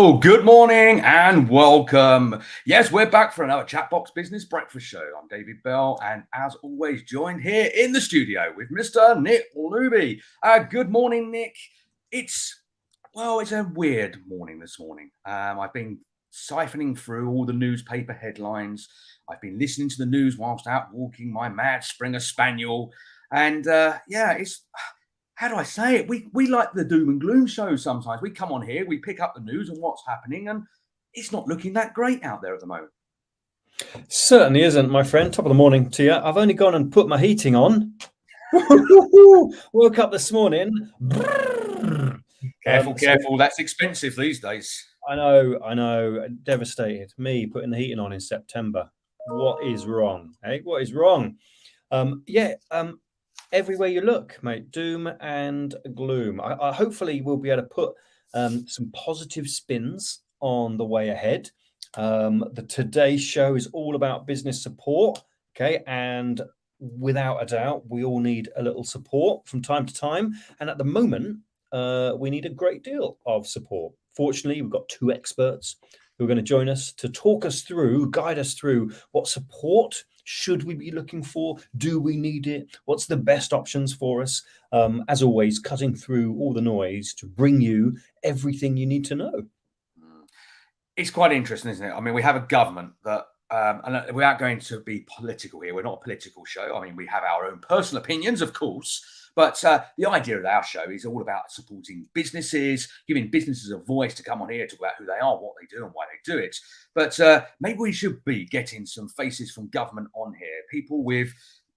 Hello, good morning and welcome. Yes, we're back for another Chatbox Business Breakfast Show. I'm David Bell and as always joined here in the studio with Mr. Nick Luby. Good morning, Nick. It's a weird morning this morning. I've been siphoning through all the newspaper headlines. I've been listening to the news whilst out walking my mad Springer Spaniel. And it's... How do I say it? We like the doom and gloom shows sometimes. We come on here, we pick up the news and what's happening, and it's not looking that great out there at the moment. Certainly isn't, my friend. Top of the morning to you. I've only gone and put my heating on. Woke up this morning. Careful. That's expensive these days. I know. Devastated. Me putting the heating on in September. What is wrong? Hey, what is wrong? Everywhere you look, mate, doom and gloom. I hopefully we'll be able to put some positive spins on the way ahead. The Today show is all about business support, okay? And without a doubt, we all need a little support from time to time. And at the moment, we need a great deal of support. Fortunately, we've got two experts who are going to join us to talk us through, guide us through what support should we be looking for? Do we need it? What's the best options for us? As always, cutting through all the noise to bring you everything you need to know. It's quite interesting, isn't it? I mean, we have a government that, and without going to be political here, we're not a political show. I mean, we have our own personal opinions, of course. But the idea of our show is all about supporting businesses, giving businesses a voice to come on here, talk about who they are, what they do and why they do it. But maybe we should be getting some faces from government on here, people with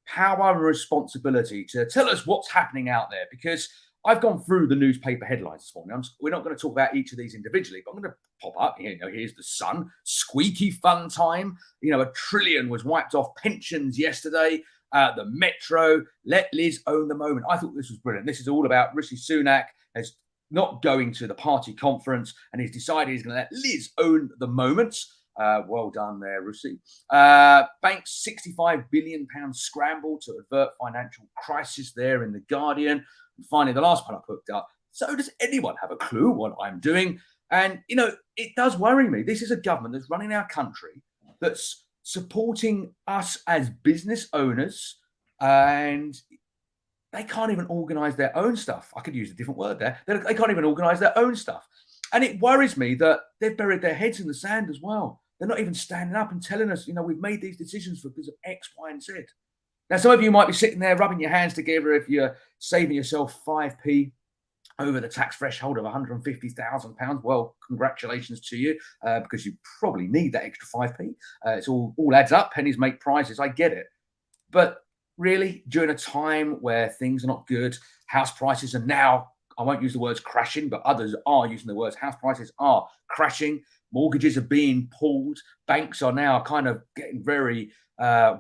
power and responsibility to tell us what's happening out there. Because I've gone through the newspaper headlines this morning. We're not going to talk about each of these individually, but I'm going to pop up. Here's the Sun, squeaky fun time. $1 trillion was wiped off pensions yesterday. The Metro, let Liz own the moment. I thought this was brilliant. This is all about Rishi Sunak as not going to the party conference and he's decided he's going to let Liz own the moment. Well done there, Rishi. Banks £65 billion scramble to avert financial crisis there in The Guardian. And finally, the last one I picked up. So does anyone have a clue what I'm doing? And, it does worry me. This is a government that's running our country that's supporting us as business owners, and they can't even organise their own stuff. I could use a different word there. They can't even organise their own stuff. And it worries me that they've buried their heads in the sand as well. They're not even standing up and telling us, we've made these decisions because of X, Y, and Z. Now, some of you might be sitting there rubbing your hands together if you're saving yourself 5p over the tax threshold of £150,000. Well, congratulations to you, because you probably need that extra 5p. It's all adds up. Pennies make prizes. I get it. But really, during a time where things are not good, house prices are now, I won't use the words crashing, but others are using the words house prices are crashing. Mortgages are being pulled. Banks are now kind of getting very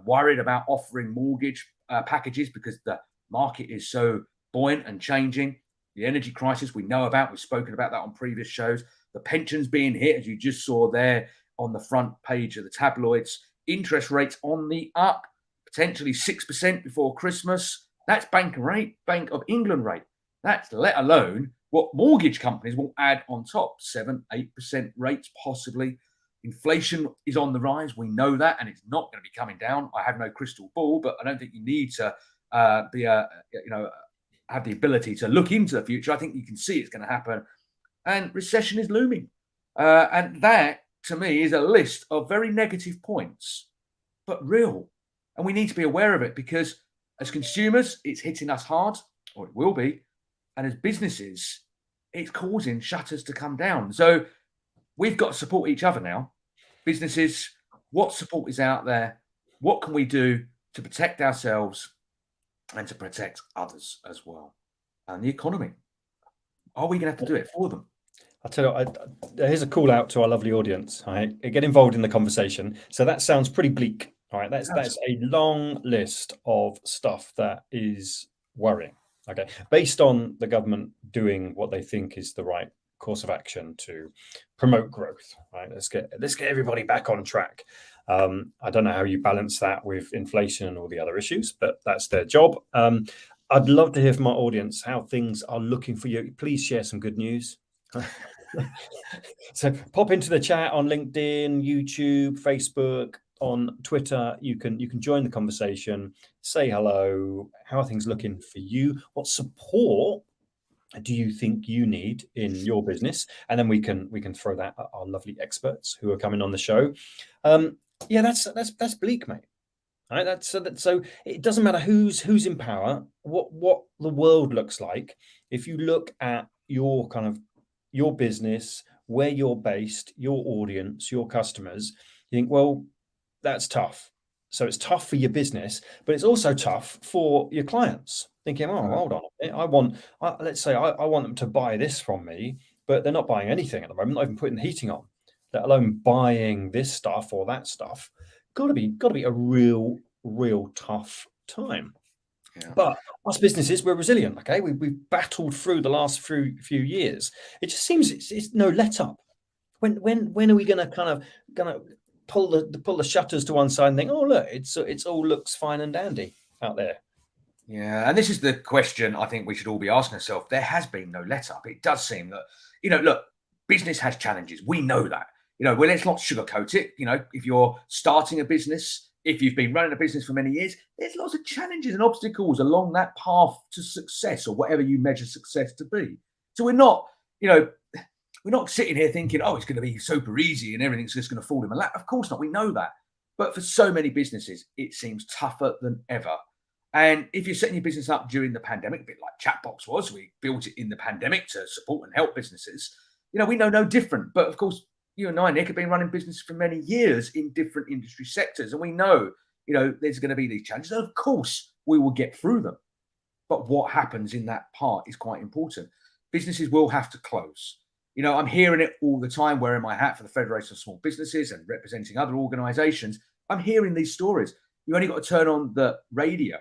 worried about offering mortgage packages because the market is so buoyant and changing. The energy crisis we know about. We've spoken about that on previous shows. The pensions being hit, as you just saw there on the front page of the tabloids. Interest rates on the up, potentially 6% before Christmas. That's Bank of England rate. That's let alone what mortgage companies will add on top. 7-8% rates possibly. Inflation is on the rise. We know that, and it's not going to be coming down. I have no crystal ball, but I don't think you need to have the ability to look into the future. I think you can see it's going to happen. And recession is looming. And that, to me, is a list of very negative points, but real. And we need to be aware of it because as consumers, it's hitting us hard, or it will be. And as businesses, it's causing shutters to come down. So we've got to support each other now. Businesses, what support is out there? What can we do to protect ourselves and to protect others as well? And the economy. Are we going to have to do it for them? I'll tell you, here's a call out to our lovely audience. All right, get involved in the conversation. So that sounds pretty bleak. All right, that's a long list of stuff that is worrying. Okay, based on the government doing what they think is the right course of action to promote growth. Right, let's get everybody back on track. I don't know how you balance that with inflation and all the other issues, but that's their job. I'd love to hear from our audience how things are looking for you. Please share some good news. So pop into the chat on LinkedIn, YouTube, Facebook, on Twitter. You can join the conversation, say hello. How are things looking for you? What support do you think you need in your business? And then we can throw that at our lovely experts who are coming on the show. Yeah, that's bleak, mate. Right? So it doesn't matter who's in power, what the world looks like. If you look at your business, where you're based, your audience, your customers, you think, well, that's tough. So it's tough for your business, but it's also tough for your clients. Thinking, oh, hold on a minute. Let's say I want them to buy this from me, but they're not buying anything at the moment, not even putting the heating on, let alone buying this stuff or that stuff. Got to be a real tough time. Yeah. But us businesses, we're resilient. Okay, we've battled through the last few years. It just seems it's no let up. When are we going to pull the shutters to one side and think, oh look, it's all looks fine and dandy out there? Yeah, and this is the question I think we should all be asking ourselves. There has been no let up. It does seem that, look, business has challenges. We know that. Well, let's not sugarcoat it. If you're starting a business, if you've been running a business for many years, there's lots of challenges and obstacles along that path to success, or whatever you measure success to be. So we're not sitting here thinking, oh, it's going to be super easy and everything's just going to fall in my lap. Of course not. We know that. But for so many businesses, it seems tougher than ever. And if you're setting your business up during the pandemic, a bit like Chatbox was, we built it in the pandemic to support and help businesses. We know no different. But of course, you and I, Nick, have been running business for many years in different industry sectors. And we know, there's going to be these challenges. And of course, we will get through them. But what happens in that part is quite important. Businesses will have to close. I'm hearing it all the time, wearing my hat for the Federation of Small Businesses and representing other organizations. I'm hearing these stories. You only got to turn on the radio.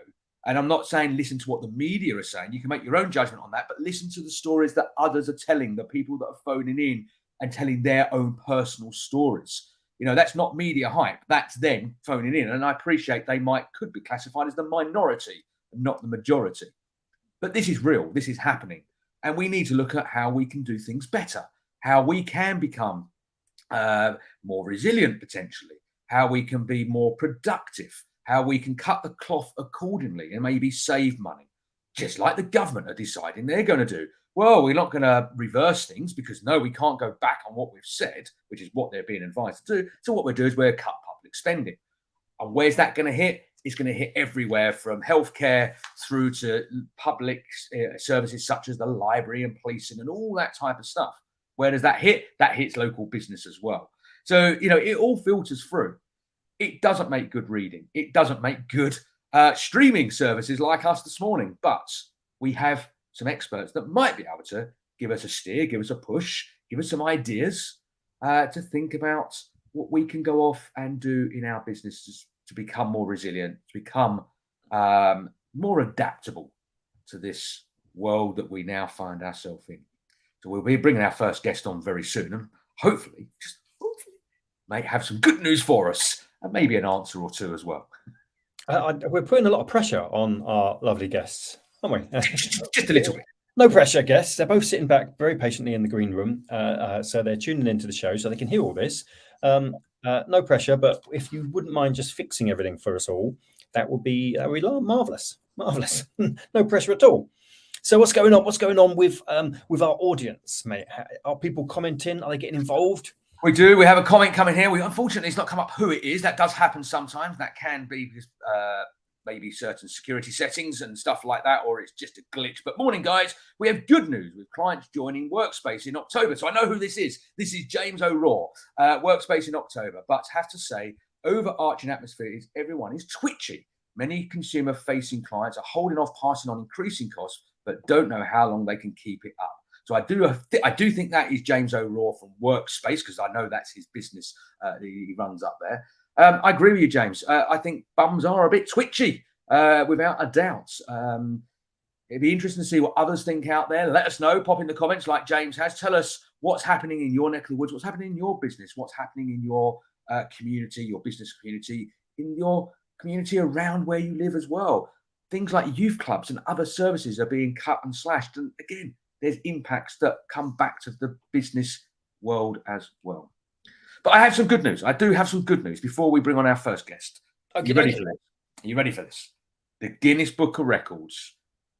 And I'm not saying listen to what the media are saying. You can make your own judgment on that, but listen to the stories that others are telling, the people that are phoning in and telling their own personal stories. That's not media hype. That's them phoning in. And I appreciate could be classified as the minority and not the majority. But this is real. This is happening. And we need to look at how we can do things better, how we can become more resilient potentially, how we can be more productive, how we can cut the cloth accordingly and maybe save money, just like the government are deciding they're going to do. Well, we're not going to reverse things because, no, we can't go back on what we've said, which is what they're being advised to do. So what we'll do is we'll cut public spending. And where's that going to hit? It's going to hit everywhere, from healthcare through to public services such as the library and policing and all that type of stuff. Where does that hit? That hits local business as well. So, it all filters through. It doesn't make good reading. It doesn't make good streaming services like us this morning. But we have some experts that might be able to give us a steer, give us a push, give us some ideas to think about what we can go off and do in our businesses to become more resilient, to become more adaptable to this world that we now find ourselves in. So we'll be bringing our first guest on very soon, and hopefully, may have some good news for us, and maybe an answer or two as well. We're putting a lot of pressure on our lovely guests, aren't we? Just a little bit. No pressure, guests. They're both sitting back very patiently in the green room. So they're tuning into the show so they can hear all this. No pressure, but if you wouldn't mind just fixing everything for us all, that would be marvelous. Marvelous. No pressure at all. So what's going on? What's going on with our audience, mate? Are people commenting? Are they getting involved? We do. We have a comment coming here. Unfortunately, it's not come up who it is. That does happen sometimes. That can be because maybe certain security settings and stuff like that, or it's just a glitch. But morning, guys. We have good news with clients joining Workspace in October. So I know who this is. This is James O'Rourke, Workspace in October. But have to say, overarching atmosphere is everyone is twitchy. Many consumer-facing clients are holding off passing on increasing costs, but don't know how long they can keep it up. So I do think that is James O'Rourke from Workspace, because I know that's his business he runs up there. I agree with you, James. I think bums are a bit twitchy, without a doubt. It'd be interesting to see what others think out there. Let us know. Pop in the comments like James has. Tell us what's happening in your neck of the woods, what's happening in your business, what's happening in your community, your business community, in your community around where you live as well. Things like youth clubs and other services are being cut and slashed. And again, there's impacts that come back to the business world as well. But I have some good news. I do have some good news before we bring on our first guest. Are you ready for this? Are you ready for this? The Guinness Book of Records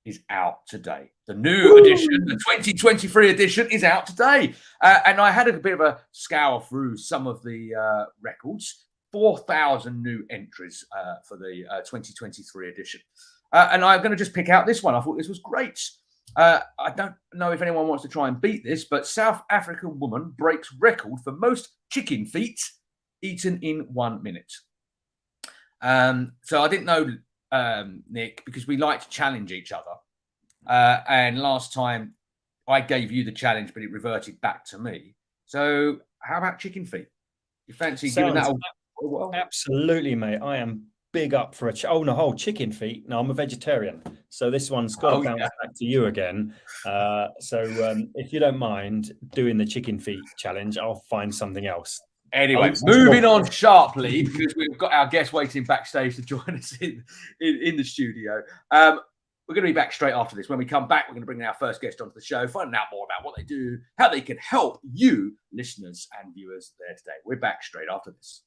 is out today. The new edition, the 2023 edition, is out today. And I had a bit of a scour through some of the records. 4,000 new entries for the 2023 edition. And I'm going to just pick out this one. I thought this was great. I don't know if anyone wants to try and beat this, but South African woman breaks record for most chicken feet eaten in 1 minute. So I didn't know, Nick, because we like to challenge each other. And last time I gave you the challenge, but it reverted back to me. So how about chicken feet? You fancy giving that a whirl? Absolutely, mate. I am big up for chicken feet. No, I'm a vegetarian, so this one's got to bounce back to you again. So if you don't mind doing the chicken feet challenge, I'll find something else. Anyway, moving on sharply, because we've got our guest waiting backstage to join us in the studio. We're going to be back straight after this. When we come back, we're going to bring our first guest onto the show, finding out more about what they do, how they can help you, listeners and viewers, there today. We're back straight after this.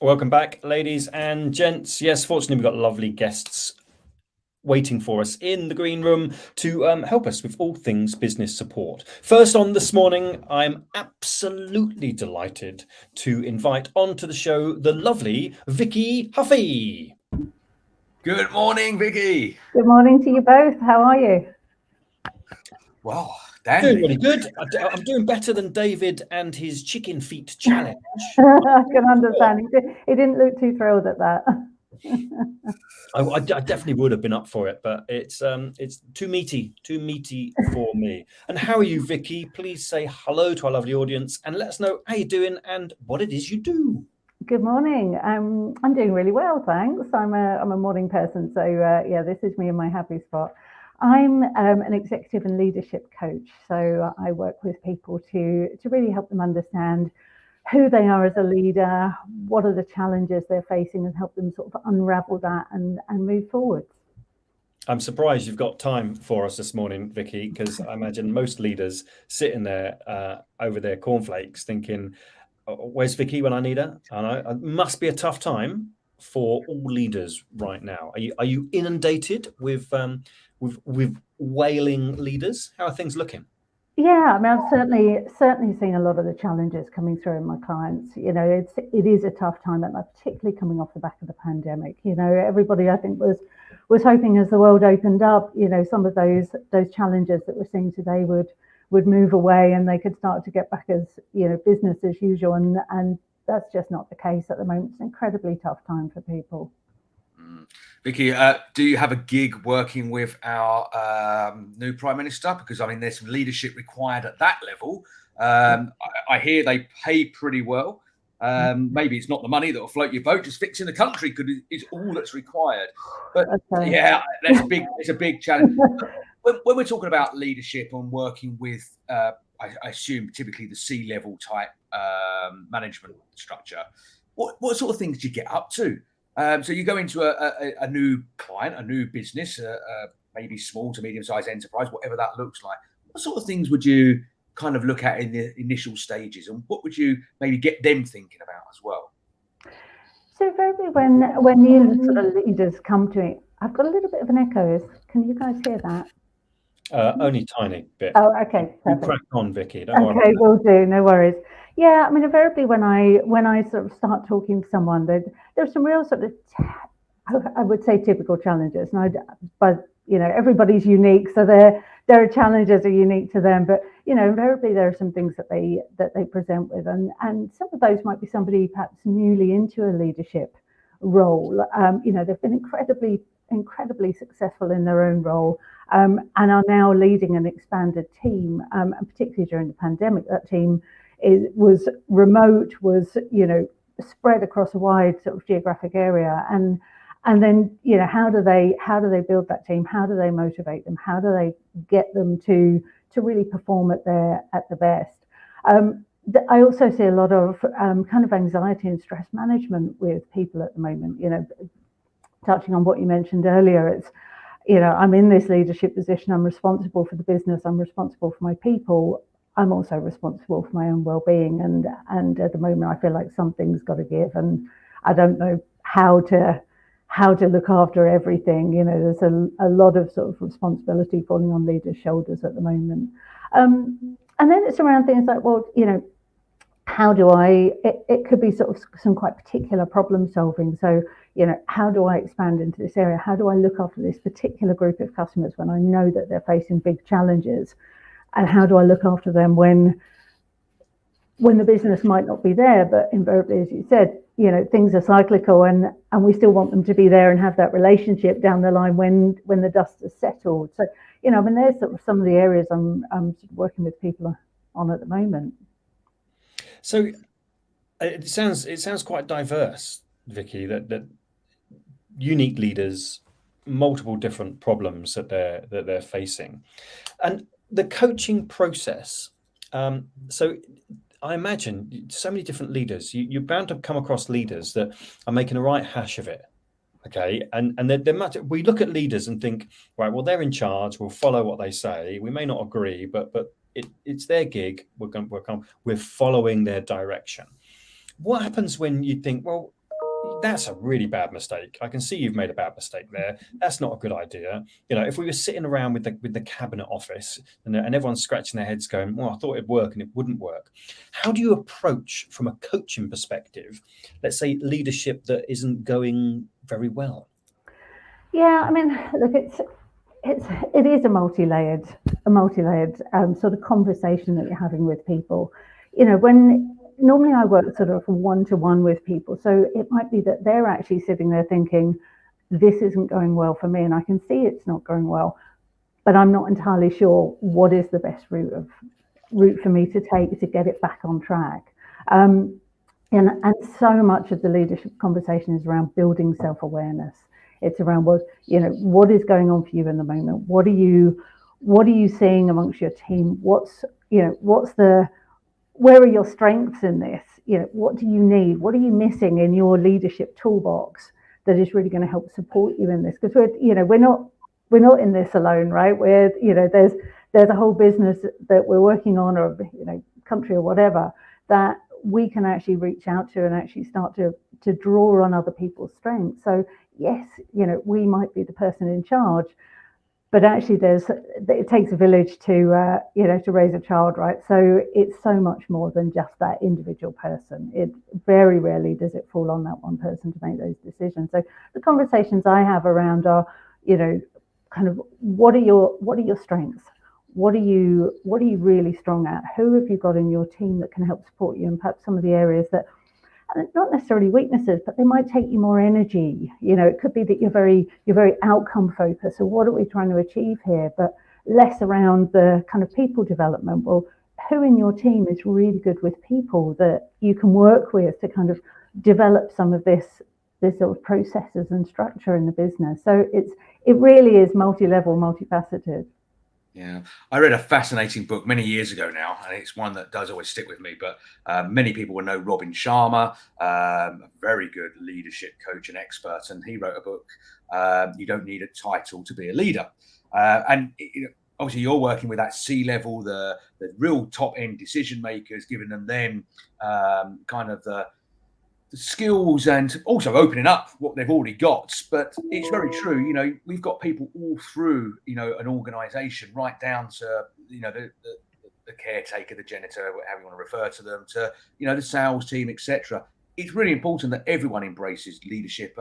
Welcome back, ladies and gents. Yes, fortunately, we've got lovely guests waiting for us in the green room to help us with all things business support. First on this morning, I'm absolutely delighted to invite onto the show the lovely Vicky Huffey. Good morning, Vicky. Good morning to you both. How are you? Well, doing really good. I'm doing better than David and his chicken feet challenge. I can understand. He didn't look too thrilled at that. I definitely would have been up for it, but it's too meaty for me. And how are you, Vicky? Please say hello to our lovely audience and let us know how you're doing and what it is you do. Good morning. I'm doing really well, thanks. I'm a morning person, so this is me in my happy spot. I'm an executive and leadership coach, so I work with people to really help them understand who they are as a leader, what are the challenges they're facing, and help them sort of unravel that and move forward. I'm surprised you've got time for us this morning, Vicky, because I imagine most leaders sitting there over their cornflakes thinking, where's Vicky when I need her? And it must be a tough time for all leaders right now. Are you inundated with wailing leaders? How are things looking? Yeah, I mean, I've certainly seen a lot of the challenges coming through in my clients. You know, it is a tough time, and particularly coming off the back of the pandemic. You know, everybody I think was hoping as the world opened up, you know, some of those challenges that we're seeing today would move away and they could start to get back as, you know, business as usual, and that's just not the case at the moment. It's an incredibly tough time for people. Vicky, do you have a gig working with our new Prime Minister? Because, I mean, there's some leadership required at that level. I hear they pay pretty well. Maybe it's not the money that will float your boat. Just fixing the country is all that's required. But, yeah, that's big. It's a big challenge. When we're talking about leadership and working with, I assume, typically the C-level type management structure, what sort of things do you get up to? So you go into a new client, a new business, maybe small to medium-sized enterprise, whatever that looks like. What sort of things would you kind of look at in the initial stages, and what would you maybe get them thinking about as well? So verbally, when new sort of leaders come to me, I've got a little bit of an echo. Can you guys hear that? Only tiny bit. Oh, okay. You crack on, Vicky. Don't worry. Okay, will do. No worries. Yeah, I mean, invariably when I sort of start talking to someone, there's some real sort of, I would say, typical challenges. But you know, everybody's unique, so their challenges are unique to them. But you know, invariably there are some things that they present with, and some of those might be somebody perhaps newly into a leadership role. You know, they've been incredibly successful in their own role, and are now leading an expanded team. And particularly during the pandemic, that team was remote, was, you know, spread across a wide sort of geographic area, and And then, how do they build that team? How do they motivate them? How do they get them to really perform at the best? I also see a lot of kind of anxiety and stress management with people at the moment. Touching on what you mentioned earlier, it's, I'm in this leadership position. I'm responsible for the business. I'm responsible for my people. I'm also responsible for my own well-being. And at the moment, I feel like something's got to give, and I don't know how to look after everything. There's a lot of sort of responsibility falling on leaders' shoulders at the moment. And then it's around things like, well, how do it could be sort of some quite particular problem solving. So, how do I expand into this area? How do I look after this particular group of customers when I know that they're facing big challenges? And how do I look after them when the business might not be there, but invariably, as you said, things are cyclical, and we still want them to be there and have that relationship down the line when the dust has settled. So, there's sort of some of the areas I'm sort of working with people on at the moment. So it sounds quite diverse, Vicky, that unique leaders, multiple different problems that they're facing, and the coaching process. So I imagine so many different leaders. You're bound to come across leaders that are making a right hash of it. Okay, and they're much. We look at leaders and think, right, well, they're in charge. We'll follow what they say. We may not agree, but it's their gig. We're following their direction. What happens when you think, well, that's a really bad mistake. I can see you've made a bad mistake there. That's not a good idea. If we were sitting around with the cabinet office and everyone's scratching their heads going, well, I thought it'd work and it wouldn't work. How do you approach, from a coaching perspective, let's say leadership that isn't going very well? Yeah, look, it is a multi-layered sort of conversation that you're having with people. When normally I work sort of one-to-one with people, so it might be that they're actually sitting there thinking, this isn't going well for me, and I can see it's not going well, but I'm not entirely sure what is the best route for me to take to get it back on track. And so much of the leadership conversation is around building self-awareness. It's around what is going on for you in the moment. What are you seeing amongst your team? Where are your strengths in this? What do you need? What are you missing in your leadership toolbox that is really going to help support you in this? Because we're not in this alone, right? There's a whole business that we're working on, or country or whatever, that we can actually reach out to and actually start to draw on other people's strengths. So yes, we might be the person in charge, but actually it takes a village to raise a child, right? So it's so much more than just that individual person. It very rarely does it fall on that one person to make those decisions. So the conversations I have around are, kind of what are your strengths? What are you really strong at? Who have you got in your team that can help support you? And perhaps some of the areas that, not necessarily weaknesses, but they might take you more energy. It could be that you're very outcome focused. So what are we trying to achieve here? But less around the kind of people development. Well, who in your team is really good with people that you can work with to kind of develop some of this sort of processes and structure in the business? So it really is multi-level, multifaceted. Yeah, I read a fascinating book many years ago now, and it's one that does always stick with me. But many people will know Robin Sharma, a very good leadership coach and expert, and he wrote a book, You Don't Need a Title to Be a Leader. And obviously you're working with that C-level, the real top-end decision makers, giving them then kind of the skills and also opening up what they've already got. But it's very true. We've got people all through, an organization, right down to, the caretaker, the janitor, however you want to refer to them, to, the sales team, etc. It's really important that everyone embraces leadership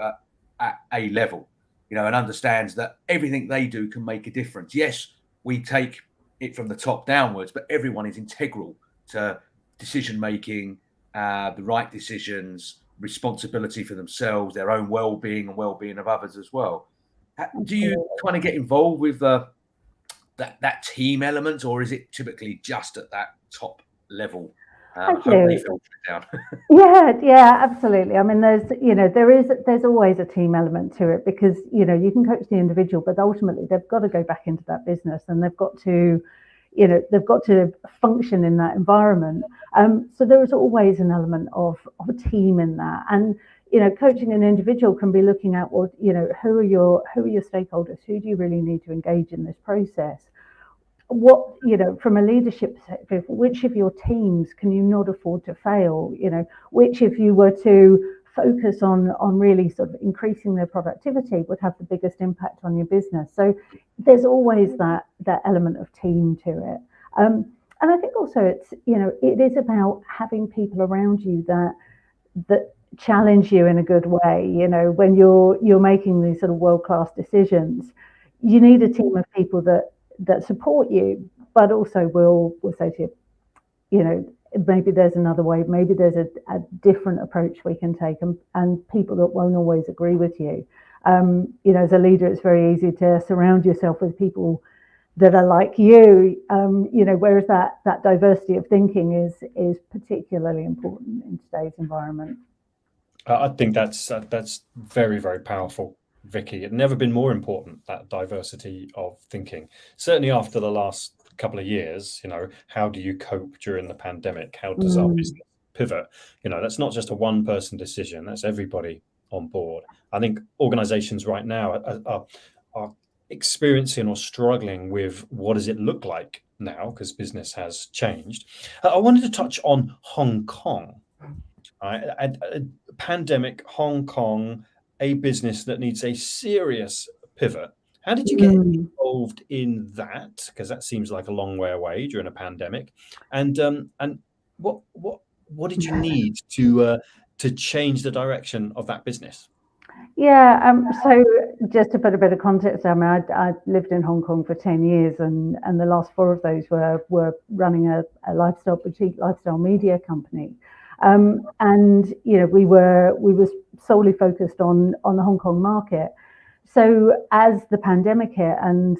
at a level, and understands that everything they do can make a difference. Yes, we take it from the top downwards, but everyone is integral to decision making, the right decisions, responsibility for themselves, their own well-being and well-being of others as well. Do you kind of get involved with that team element, or is it typically just at that top level? I Hope they do. filter it down. Yeah, absolutely. I mean, there's always a team element to it, because you can coach the individual, but ultimately they've got to go back into that business, and they've got to function in that environment. So there is always an element of a team in that, and coaching an individual can be looking at, well, who are your stakeholders? Who do you really need to engage in this process? What, from a leadership perspective, which of your teams can you not afford to fail? Which, if you were to focus on really sort of increasing their productivity, would have the biggest impact on your business. So there's always that element of team to it. And I think also it is about having people around you that challenge you in a good way. When you're making these sort of world-class decisions, you need a team of people that support you, but also will say to you, maybe there's another way, maybe there's a different approach we can take, and people that won't always agree with you. As a leader, it's very easy to surround yourself with people that are like you, whereas that diversity of thinking is particularly important in today's environment. I think that's very, very powerful, Vicky. It's never been more important, that diversity of thinking. Certainly after the last couple of years, how do you cope during the pandemic? How does our business pivot? That's not just a one-person decision. That's everybody on board. I think organizations right now are experiencing or struggling with what does it look like now, because business has changed. I wanted to touch on Hong Kong. A pandemic, Hong Kong, a business that needs a serious pivot. How did you get involved in that? Because that seems like a long way away during a pandemic. And what did you need to change the direction of that business? Yeah, so just to put a bit of context, I mean, I lived in Hong Kong for 10 years, and the last 4 of those were running a lifestyle boutique, lifestyle media company. And we were solely focused on the Hong Kong market. So as the pandemic hit, and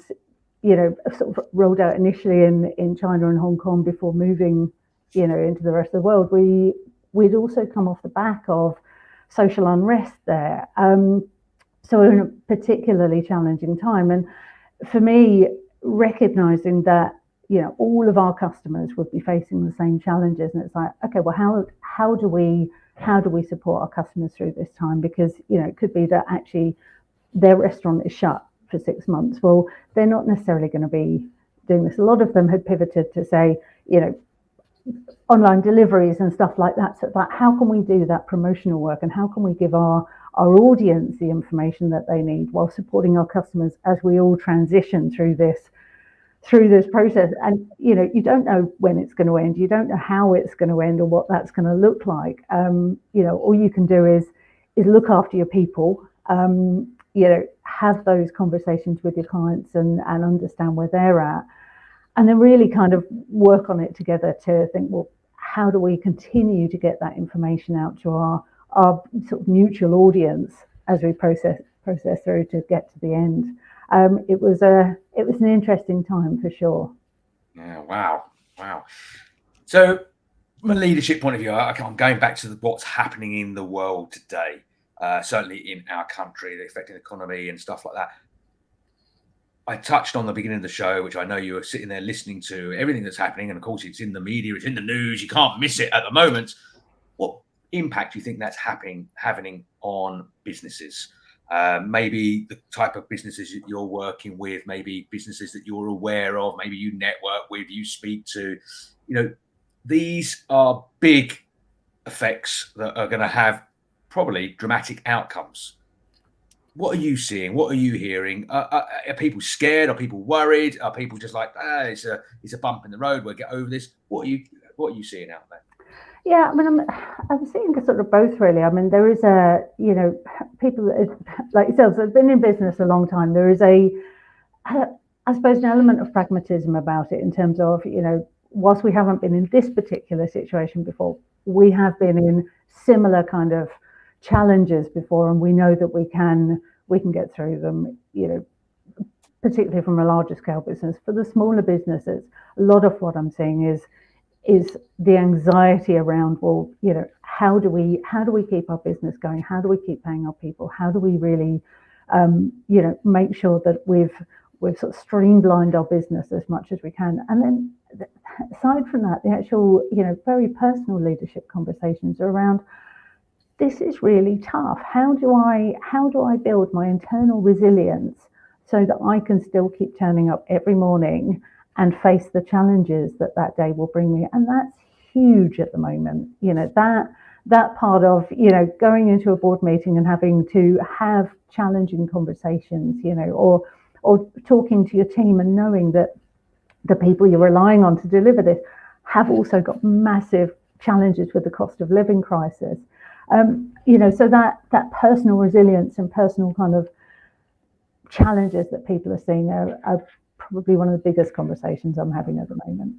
sort of rolled out initially in China and Hong Kong before moving into the rest of the world, we'd also come off the back of social unrest there. So in a particularly challenging time, and for me, recognizing that all of our customers would be facing the same challenges, and it's like, okay, well, how do we support our customers through this time? Because it could be that actually their restaurant is shut for 6 months. Well, they're not necessarily going to be doing this. A lot of them had pivoted to say, online deliveries and stuff like that. So like, how can we do that promotional work, and how can we give our audience the information that they need while supporting our customers as we all transition through this process? And you don't know when it's going to end, you don't know how it's going to end or what that's going to look like. All you can do is look after your people, have those conversations with your clients and understand where they're at, and then really kind of work on it together to think, well, how do we continue to get that information out to our sort of mutual audience as we process through to get to the end. It was an interesting time for sure. Yeah, wow. So from a leadership point of view, I'm going back to what's happening in the world today, certainly in our country, the affecting the economy and stuff like that. I touched on the beginning of the show, which I know you were sitting there listening to everything that's happening. And of course, it's in the media, it's in the news. You can't miss it at the moment. What impact do you think that's having on businesses? Maybe the type of businesses you're working with, maybe businesses that you're aware of, maybe you network with, you speak to. These are big effects that are going to have probably dramatic outcomes. What are you seeing? What are you hearing? Are people scared? Are people worried? Are people just like, it's a bump in the road, we'll get over this? What are you seeing out there? Yeah, I mean, I'm seeing sort of both, really. I mean, there is people that, like yourselves, have been in business a long time. There is I suppose, an element of pragmatism about it, in terms of, whilst we haven't been in this particular situation before, we have been in similar kind of challenges before, and we know that we can get through them, particularly from a larger scale business. For the smaller businesses, a lot of what I'm seeing is is the anxiety around, well, how do we keep our business going? How do we keep paying our people? How do we really, make sure that we've sort of streamlined our business as much as we can? And then aside from that, the actual, very personal leadership conversations are around, this is really tough. How do I build my internal resilience so that I can still keep turning up every morning and face the challenges that day will bring me? And that's huge at the moment. That part of, going into a board meeting and having to have challenging conversations, or talking to your team and knowing that the people you're relying on to deliver this have also got massive challenges with the cost of living crisis. So that personal resilience and personal kind of challenges that people are seeing are probably one of the biggest conversations I'm having at the moment.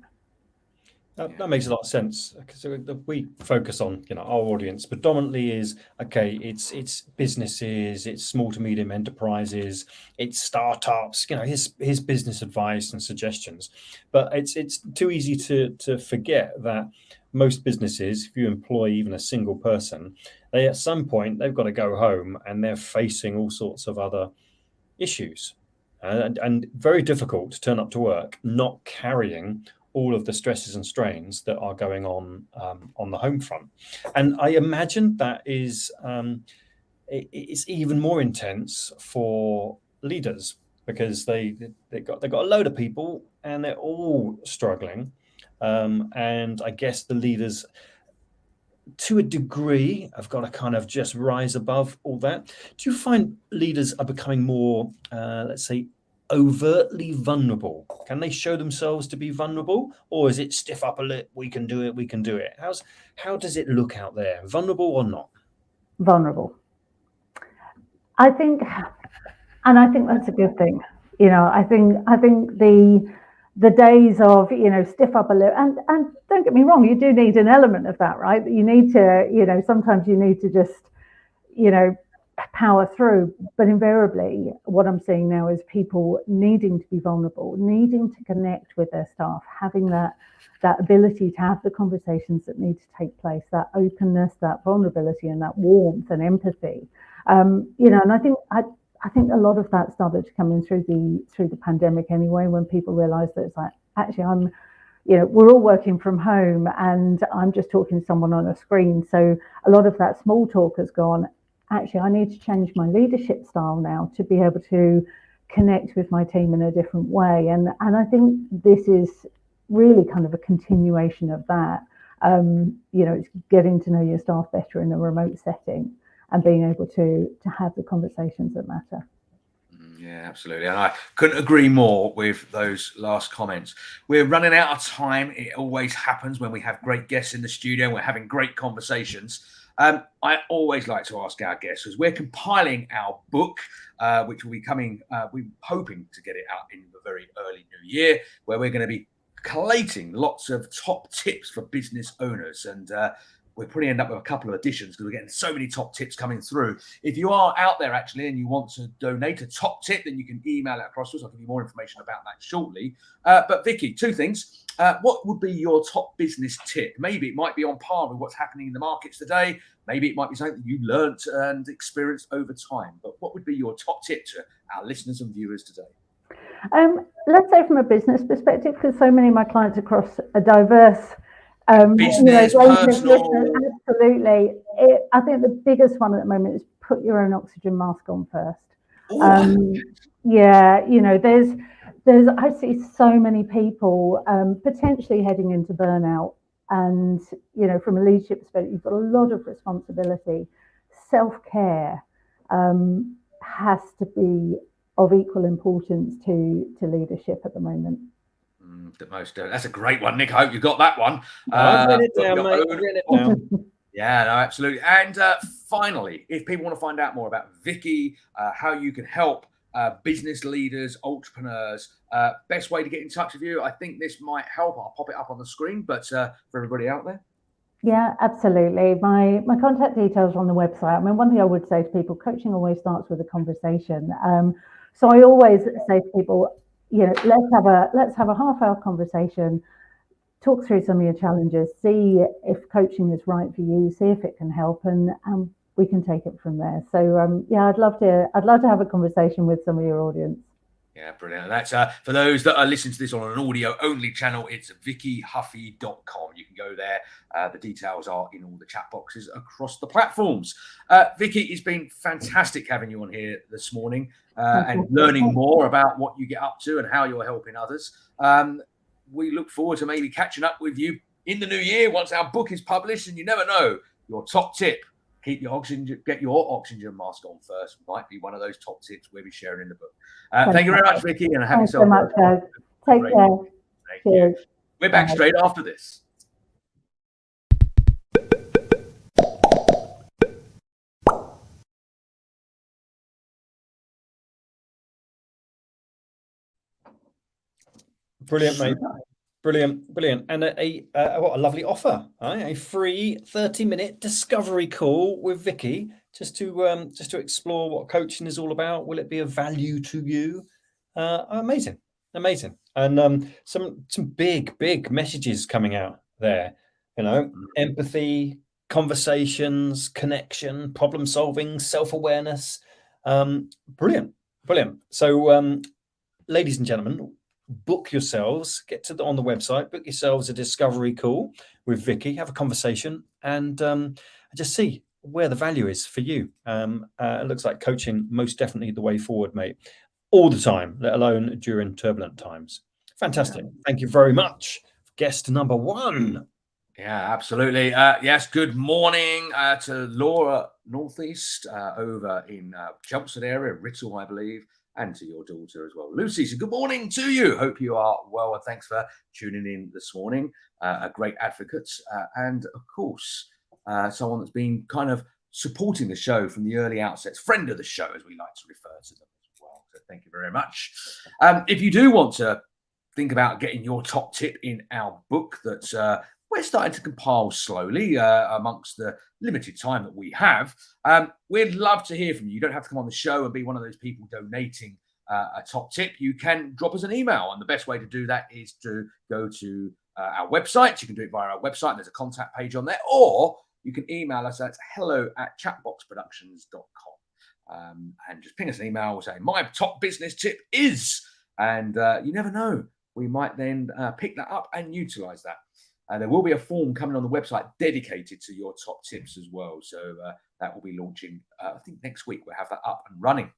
That makes a lot of sense. So we focus on, our audience predominantly is, it's businesses, it's small to medium enterprises, it's startups, his business advice and suggestions. But it's too easy to forget that most businesses, if you employ even a single person, they at some point, they've got to go home and they're facing all sorts of other issues. And very difficult to turn up to work not carrying all of the stresses and strains that are going on the home front. And I imagine that is it's even more intense for leaders, because they got a load of people and they're all struggling. And I guess the leaders, to a degree, have got to kind of just rise above all that. Do you find leaders are becoming more, let's say, overtly vulnerable? Can they show themselves to be vulnerable, or is it stiff upper lip, we can do it? How does it look out there, vulnerable or not? Vulnerable, I think that's a good thing. I think the days of stiff upper lip, and don't get me wrong, you do need an element of that, right? You need to, sometimes you need to just power through. But invariably, what I'm seeing now is people needing to be vulnerable, needing to connect with their staff, having that ability to have the conversations that need to take place, that openness, that vulnerability, and that warmth and empathy. And I think a lot of that started to come in through the pandemic anyway, when people realized that it's like, actually, we're all working from home and I'm just talking to someone on a screen. So a lot of that small talk has gone. Actually, I need to change my leadership style now to be able to connect with my team in a different way. And I think this is really kind of a continuation of that. It's getting to know your staff better in a remote setting and being able to have the conversations that matter. Yeah, absolutely. And I couldn't agree more with those last comments. We're running out of time. It always happens when we have great guests in the studio and we're having great conversations. I always like to ask our guests, because we're compiling our book, which will be coming, we're hoping to get it out in the very early new year, where we're going to be collating lots of top tips for business owners. And we're probably end up with a couple of editions because we're getting so many top tips coming through. If you are out there actually and you want to donate a top tip, then you can email it across to us. I'll give you more information about that shortly. But Vicky, two things. What would be your top business tip? Maybe it might be on par with what's happening in the markets today. Maybe it might be something that you learnt and experienced over time. But what would be your top tip to our listeners and viewers today? Let's say from a business perspective, because so many of my clients across a diverse business, personal. Absolutely. I think the biggest one at the moment is put your own oxygen mask on first. There's I see so many people potentially heading into burnout, and from a leadership perspective, you've got a lot of responsibility. Self-care has to be of equal importance to leadership at the moment. That's a great one, Nick. I hope you got that one. I've written it down, mate. I've written it down. Yeah, no, absolutely. And finally, if people want to find out more about Vicky, how you can help business leaders, entrepreneurs, best way to get in touch with you, I think this might help. I'll pop it up on the screen, but for everybody out there. Yeah, absolutely. My contact details are on the website. I mean, one thing I would say to people, coaching always starts with a conversation. So I always say to people, let's have a half-hour conversation. talk through some of your challenges, see if coaching is right for you, see if it can help, and we can take it from there. So yeah, I'd love to have a conversation with some of your audience. Yeah, brilliant. That's for those that are listening to this on an audio only channel, it's vickyhuffey.com. You can go there. The details are in all the chat boxes across the platforms. Vicky, it's been fantastic having you on here this morning and learning more about what you get up to and how you're helping others. We look forward to maybe catching up with you in the new year once our book is published, and you never know, your top tip. Get your oxygen mask on first. Might be one of those top tips we'll be sharing in the book. Thank you very much, Vicky, and have yourself. Thanks so much, guys. Take care. Thank you. We're back straight after this. Brilliant, mate. Brilliant. And what a lovely offer. A free 30-minute discovery call with Vicky just to explore what coaching is all about. Will it be of value to you? Amazing. And some big messages coming out there. Empathy, conversations, connection, problem solving, self-awareness. Brilliant. So ladies and gentlemen, book yourselves, on the website, book yourselves a discovery call with Vicky, have a conversation, and just see where the value is for you. It looks like coaching most definitely the way forward, mate, all the time, let alone during turbulent times. Fantastic. Thank you very much. Guest number 1. Yeah, absolutely. Yes, good morning to Laura Northeast over in Chelmsford area, Writtle, I believe, and to your daughter as well, Lucy. So good morning to you. Hope you are well, and thanks for tuning in this morning. A great advocate and, of course, someone that's been kind of supporting the show from the early outset, friend of the show, as we like to refer to them as well. So thank you very much. If you do want to think about getting your top tip in our book that we're starting to compile slowly amongst the limited time that we have, we'd love to hear from you. You don't have to come on the show and be one of those people donating a top tip. You can drop us an email, and the best way to do that is to go to our website. You can do it via our website. There's a contact page on there, or you can email us at hello@chatboxproductions.com and just ping us an email saying my top business tip is, and you never know, we might then pick that up and utilize that. There will be a form coming on the website dedicated to your top tips as well. So that will be launching, I think, next week. We'll have that up and running.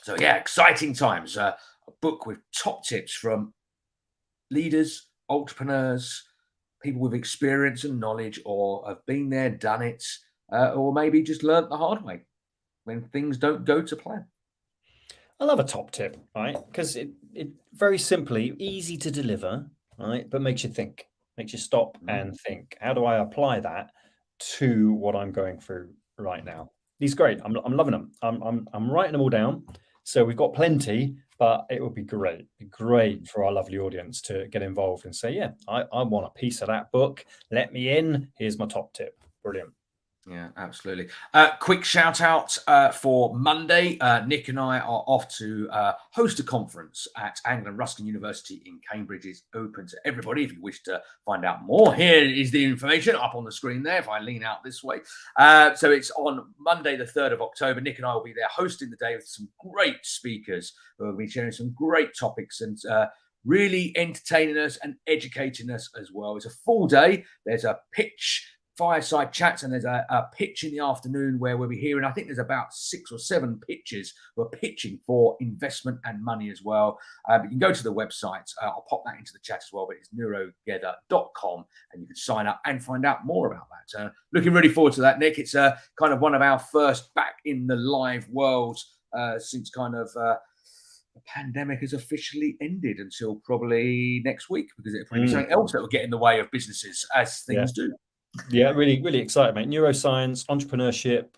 So, yeah, exciting times. A book with top tips from leaders, entrepreneurs, people with experience and knowledge, or have been there, done it, or maybe just learnt the hard way when things don't go to plan. I love a top tip, right? Because it very simply, easy to deliver, right? But makes you think. Makes you stop and think, how do I apply that to what I'm going through right now? These great. I'm loving them. I'm writing them all down. So we've got plenty, but it would be great for our lovely audience to get involved and say, yeah, I want a piece of that book. Let me in. Here's my top tip. Brilliant. Yeah, absolutely. Quick shout out for Monday. Nick and I are off to host a conference at Anglia Ruskin University in Cambridge. It's open to everybody if you wish to find out more. Here is the information up on the screen there if I lean out this way. So it's on Monday, the 3rd of October. Nick and I will be there hosting the day with some great speakers who will be sharing some great topics and really entertaining us and educating us as well. It's a full day. There's a pitch, fireside chats, and there's a pitch in the afternoon where we'll be hearing, I think there's about 6 or 7 pitches who are pitching for investment and money as well. But you can go to the website. I'll pop that into the chat as well, but it's neurogether.com, and you can sign up and find out more about that. Looking really forward to that, Nick. It's kind of one of our first back in the live world since kind of the pandemic has officially ended until probably next week, because it'll probably be something else that will get in the way of businesses as things do. Yeah, really excited, mate. Neuroscience, entrepreneurship,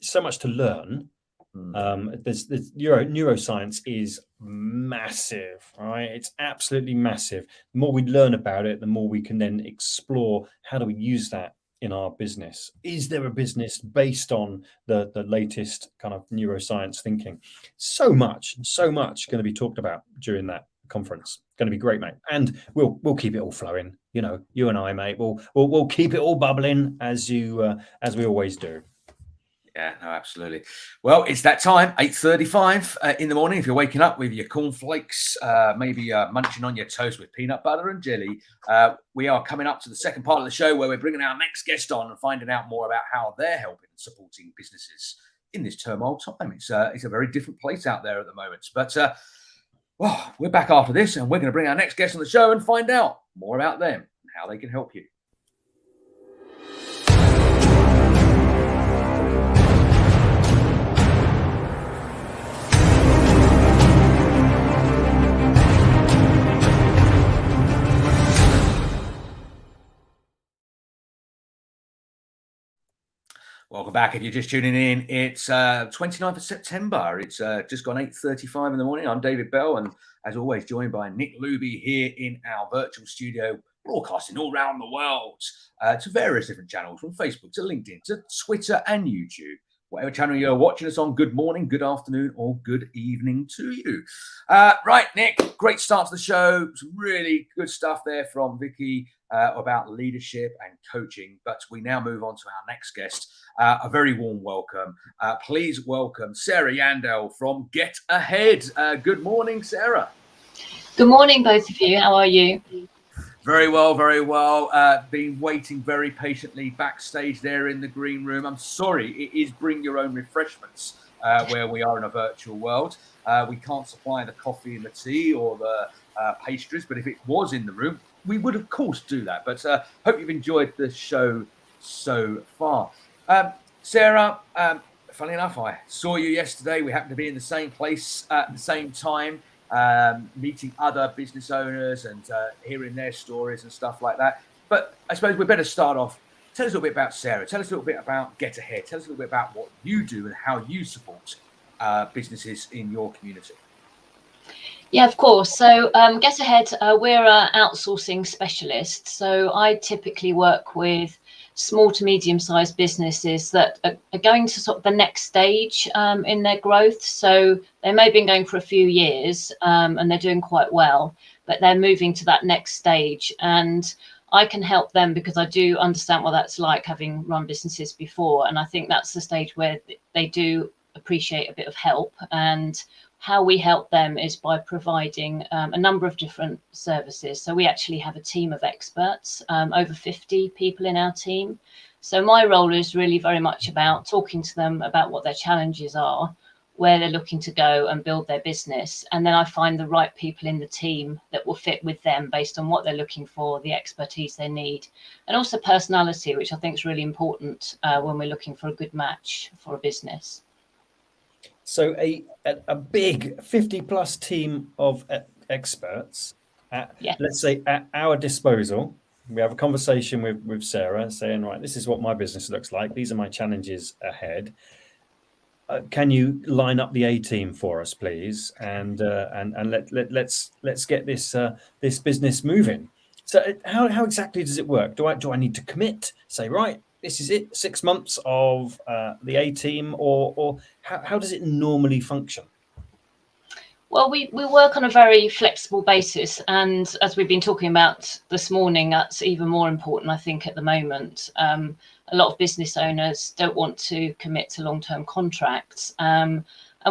so much to learn. There's neuroscience is massive, right? It's absolutely massive. The more we learn about it, the more we can then explore how do we use that in our business. Is there a business based on the latest kind of neuroscience thinking? So much going to be talked about during that conference. going to be great, mate. And we'll keep it all flowing. You know, you and I, mate. We'll keep it all bubbling as we always do. Yeah, no, absolutely. Well, it's that time, 8:35 in the morning. If you're waking up with your cornflakes, maybe munching on your toast with peanut butter and jelly, we are coming up to the second part of the show where we're bringing our next guest on and finding out more about how they're helping and supporting businesses in this turmoil time. It's a very different place out there at the moment. But, well, we're back after this, and we're going to bring our next guest on the show and find out more about them and how they can help you. Welcome back. If you're just tuning in, it's 29th of September. It's just gone 8:35 in the morning. I'm David Bell, and as always, joined by Nick Luby here in our virtual studio, broadcasting all around the world to various different channels, from Facebook to LinkedIn to Twitter and YouTube. Whatever channel you're watching us on, good morning, good afternoon, or good evening to you. Right, Nick, great start to the show. Some really good stuff there from Vicky about leadership and coaching. But we now move on to our next guest. A very warm welcome. Please welcome Sarah Yandell from Get Ahead. Good morning, Sarah. Good morning, both of you. How are you? Very well, very well. Been waiting very patiently backstage there in the green room. I'm sorry, it is bring your own refreshments where we are in a virtual world. We can't supply the coffee and the tea or the pastries, but if it was in the room, we would, of course, do that. But hope you've enjoyed the show so far. Sarah, funny enough, I saw you yesterday. We happened to be in the same place at the same time. Meeting other business owners and hearing their stories and stuff like that. But I suppose we better start off. Tell us a little bit about Sarah. Tell us a little bit about Get Ahead. Tell us a little bit about what you do and how you support businesses in your community. Yeah, of course. So Get Ahead, we're an outsourcing specialist. So I typically work with small to medium-sized businesses that are going to sort of the next stage in their growth. So they may have been going for a few years and they're doing quite well, but they're moving to that next stage. And I can help them because I do understand what that's like, having run businesses before. And I think that's the stage where they do appreciate a bit of help. And how we help them is by providing a number of different services. So we actually have a team of experts, over 50 people in our team. So my role is really very much about talking to them about what their challenges are, where they're looking to go and build their business. And then I find the right people in the team that will fit with them based on what they're looking for, the expertise they need, and also personality, which I think is really important when we're looking for a good match for a business. So a big 50-plus team of experts, let's say at our disposal. We have a conversation with Sarah saying, right, this is what my business looks like. These are my challenges ahead. Can you line up the A team for us, please? And let's get this business moving. So how exactly does it work? Do I need to commit? Say, right, this is it, 6 months of the A team, or how does it normally function? Well, we work on a very flexible basis. And as we've been talking about this morning, that's even more important, I think, at the moment. A lot of business owners don't want to commit to long-term contracts. And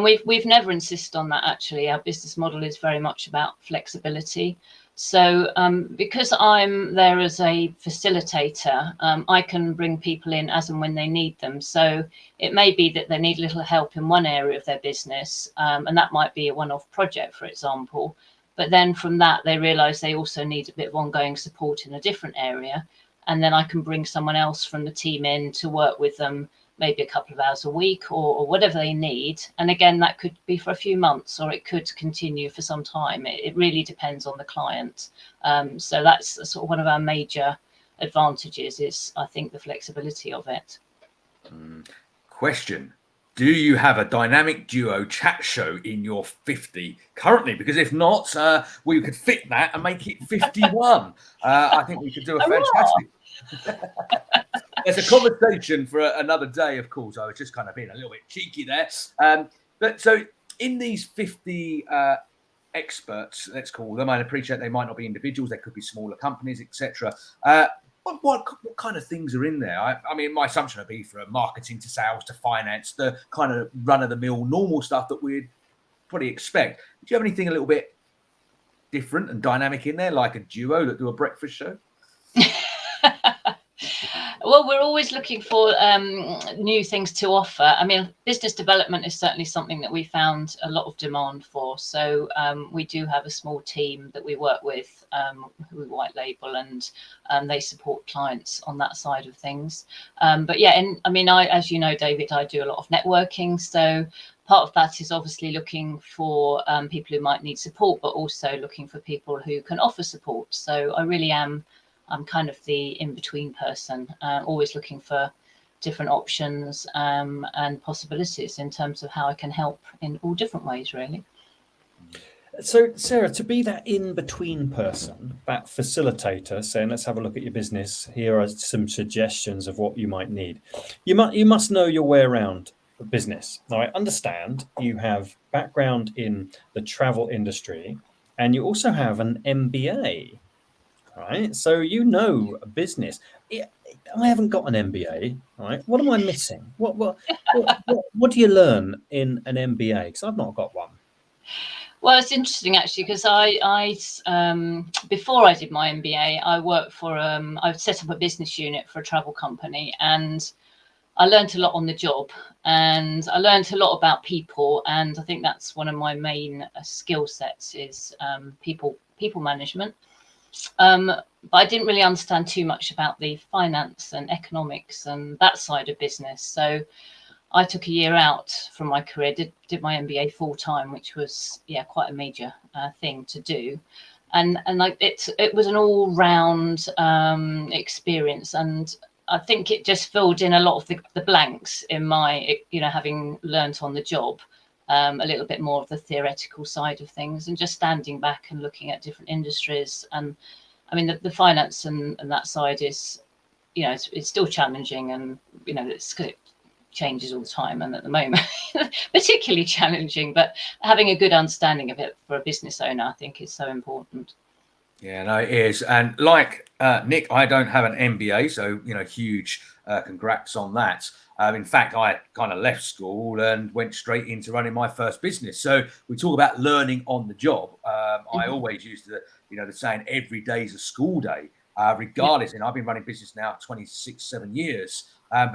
we've never insisted on that, actually. Our business model is very much about flexibility. So because I'm there as a facilitator, I can bring people in as and when they need them. So it may be that they need a little help in one area of their business, and that might be a one-off project, for example. But then from that, they realise they also need a bit of ongoing support in a different area. And then I can bring someone else from the team in to work with them, maybe a couple of hours a week or whatever they need. And again, that could be for a few months, or it could continue for some time. It really depends on the client. So that's sort of one of our major advantages is, I think, the flexibility of it. Question. Do you have a dynamic duo chat show in your 50 currently? Because if not, we could fit that and make it 51. I think we could do a fantastic... There's a conversation for another day, of course. I was just kind of being a little bit cheeky there. But so in these 50 experts, let's call them. I appreciate they might not be individuals, they could be smaller companies, etc. What kind of things are in there? I mean, my assumption would be from marketing to sales to finance, the kind of run-of-the-mill normal stuff that we'd probably expect. Do you have anything a little bit different and dynamic in there, like a duo that do a breakfast show? Well, we're always looking for new things to offer. I mean, business development is certainly something that we found a lot of demand for. So we do have a small team that we work with who we white label, and they support clients on that side of things. But yeah, as you know, David, I do a lot of networking. So part of that is obviously looking for people who might need support, but also looking for people who can offer support. So I'm kind of the in-between person, always looking for different options and possibilities in terms of how I can help in all different ways, really. So, Sarah, to be that in-between person, that facilitator, saying, let's have a look at your business. Here are some suggestions of what you might need. You must know your way around a business. Now, I understand you have background in the travel industry, and you also have an MBA. Right, so you know a business. I haven't got an MBA. Right, what am I missing? What do you learn in an MBA? Because I've not got one. Well, it's interesting actually, because I before I did my MBA, I worked for I set up a business unit for a travel company, and I learned a lot on the job, and I learned a lot about people, and I think that's one of my main skill sets is people management. But I didn't really understand too much about the finance and economics and that side of business. So I took a year out from my career, did my MBA full time, which was quite a major thing to do. And like it was an all round experience, and I think it just filled in a lot of the blanks in my, having learnt on the job. A little bit more of the theoretical side of things, and just standing back and looking at different industries. And I mean, the finance and that side is, it's still challenging, and it changes all the time, and at the moment particularly challenging. But having a good understanding of it for a business owner, I think, is so important. Yeah, no, it is. And like Nick, I don't have an MBA, so huge congrats on that. In fact, I kind of left school and went straight into running my first business. So we talk about learning on the job. I always use the saying, every day is a school day, regardless. And I've been running business now 7 years.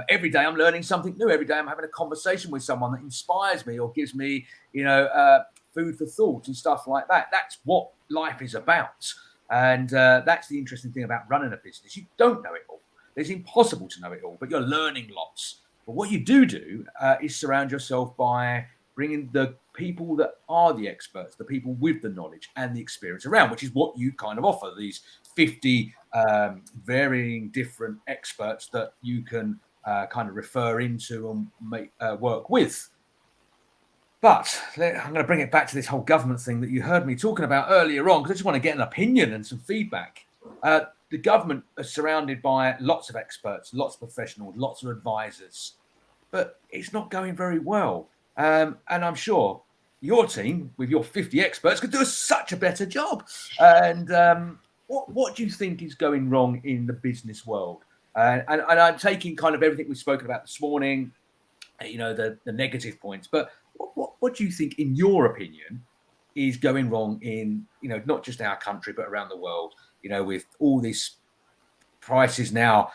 Every day I'm learning something new. Every day I'm having a conversation with someone that inspires me or gives me, food for thought and stuff like that. That's what life is about. And that's the interesting thing about running a business. You don't know it all. It's impossible to know it all, but you're learning lots. But what you do is surround yourself by bringing the people that are the experts, the people with the knowledge and the experience around, which is what you kind of offer, these 50 varying different experts that you can kind of refer into and make work with. But I'm going to bring it back to this whole government thing that you heard me talking about earlier on, because I just want to get an opinion and some feedback. The government are surrounded by lots of experts, lots of professionals, lots of advisors, but it's not going very well. And I'm sure your team, with your 50 experts, could do such a better job. And what do you think is going wrong in the business world? And I'm taking kind of everything we've spoken about this morning, the negative points, but what do you think, in your opinion, is going wrong in, not just our country, but around the world, with all these prices now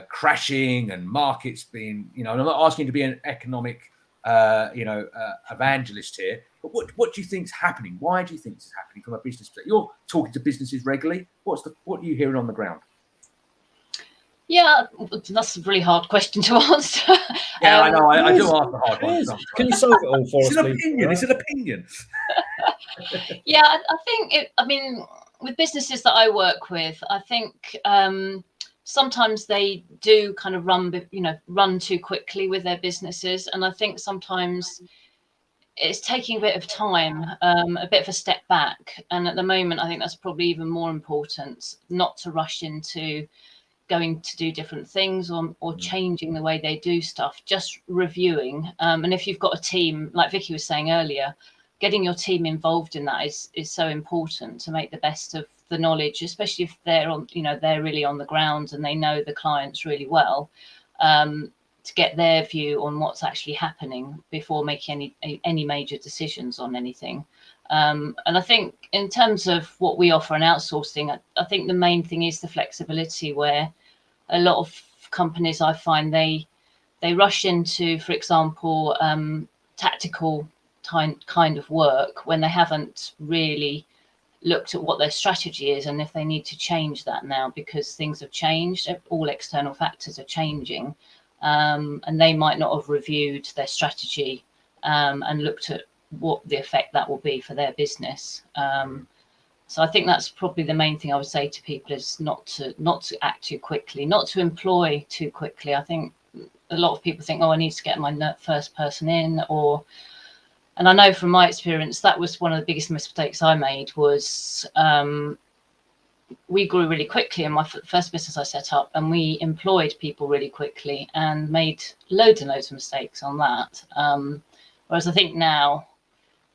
crashing and markets being, I'm not asking you to be an economic, evangelist here, but what do you think is happening? Why do you think this is happening from a business perspective? You're talking to businesses regularly. What are you hearing on the ground? Yeah, that's a really hard question to answer. Yeah, I know. I do ask the hard ones. Can you solve it all for us, please? It's an opinion. Yeah, I think with businesses that I work with, I think sometimes they do kind of run too quickly with their businesses, and I think sometimes it's taking a bit of time, a bit of a step back. And at the moment, I think that's probably even more important, not to rush into going to do different things or changing the way they do stuff, just reviewing. And if you've got a team, like Vicky was saying earlier, getting your team involved in that is so important to make the best of the knowledge, especially if they're on, they're really on the ground and they know the clients really well, to get their view on what's actually happening before making any major decisions on anything. And I think in terms of what we offer in outsourcing, I think the main thing is the flexibility, where a lot of companies, I find they rush into, for example, tactical kind of work when they haven't really looked at what their strategy is and if they need to change that now because things have changed. All external factors are changing, and they might not have reviewed their strategy and looked at what the effect that will be for their business. So I think that's probably the main thing I would say to people, is not to act too quickly, not to employ too quickly. I think a lot of people think, oh, I need to get my first person in, and I know from my experience that was one of the biggest mistakes I made. Was we grew really quickly in my first business I set up, and we employed people really quickly and made loads and loads of mistakes on that. Whereas I think now,